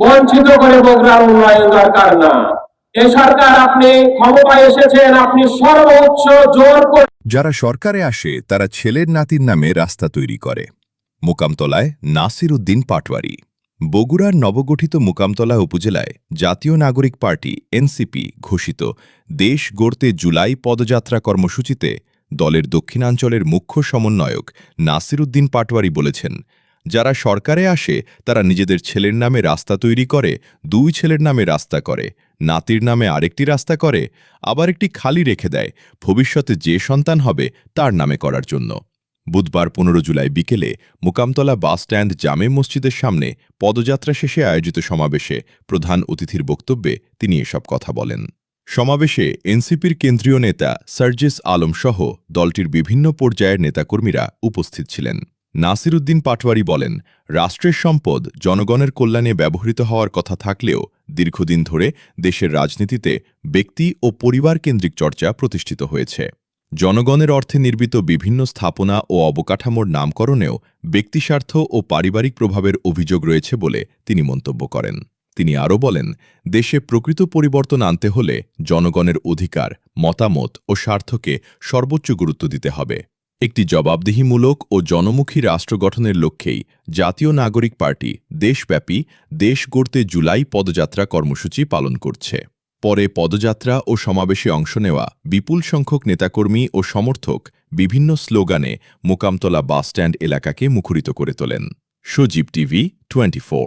বঞ্চিত করে বগুড়ার উন্নয়ন দরকার না। এই সরকার আপনি ক্ষমতায় এসেছেন, আপনি সর্বোচ্চ জোর করে। যারা সরকারে আসে তারা ছেলের নাতির নামে রাস্তা তৈরি করে। মোকামতলায় নাসির উদ্দিন পাটওয়ারি। বগুড়ার নবগঠিত মোকামতলা উপজেলায় জাতীয় নাগরিক পার্টি এনসিপি ঘোষিত দেশ গড়তে জুলাই পদযাত্রা কর্মসূচিতে দলের দক্ষিণাঞ্চলের মুখ্য সমন্বয়ক নাসির উদ্দিন পাটওয়ারি বলেছেন, যারা সরকারে আসে তারা নিজেদের ছেলের নামে রাস্তা তৈরি করে, দুই ছেলের নামে রাস্তা করে, নাতির নামে আরেকটি রাস্তা করে, আবার একটি খালি রেখে দেয় ভবিষ্যতে যে সন্তান হবে তার নামে করার জন্য। বুধবার 15 জুলাই বিকেলে মোকামতলা বাসস্ট্যান্ড জামে মসজিদের সামনে পদযাত্রা শেষে আয়োজিত সমাবেশে প্রধান অতিথির বক্তব্যে তিনি এসব কথা বলেন। সমাবেশে এনসিপির কেন্দ্রীয় নেতা সার্জিস আলম সহ দলটির বিভিন্ন পর্যায়ের নেতাকর্মীরা উপস্থিত ছিলেন। নাসির উদ্দিন পাটওয়ারি বলেন, রাষ্ট্রের সম্পদ জনগণের কল্যাণে ব্যবহৃত হওয়ার কথা থাকলেও দীর্ঘদিন ধরে দেশের রাজনীতিতে ব্যক্তি ও পরিবার কেন্দ্রিক চর্চা প্রতিষ্ঠিত হয়েছে। জনগণের অর্থে নির্মিত বিভিন্ন স্থাপনা ও অবকাঠামোর নামকরণেও ব্যক্তিস্বার্থ ও পারিবারিক প্রভাবের অভিযোগ রয়েছে বলে তিনি মন্তব্য করেন। তিনি আরও বলেন, দেশে প্রকৃত পরিবর্তন আনতে হলে জনগণের অধিকার, মতামত ও স্বার্থকে সর্বোচ্চ গুরুত্ব দিতে হবে। একটি জবাবদিহিমূলক ও জনমুখী রাষ্ট্র গঠনের লক্ষ্যেই জাতীয় নাগরিক পার্টি দেশব্যাপী দেশ গড়তে জুলাই পদযাত্রা কর্মসূচি পালন করছে। পরে পদযাত্রা ও সমাবেশে অংশ নেওয়া বিপুল সংখ্যক নেতাকর্মী ও সমর্থক বিভিন্ন স্লোগানে মোকামতলা বাসস্ট্যান্ড এলাকাকে মুখরিত করে তোলেন। সজীব টিভি 24।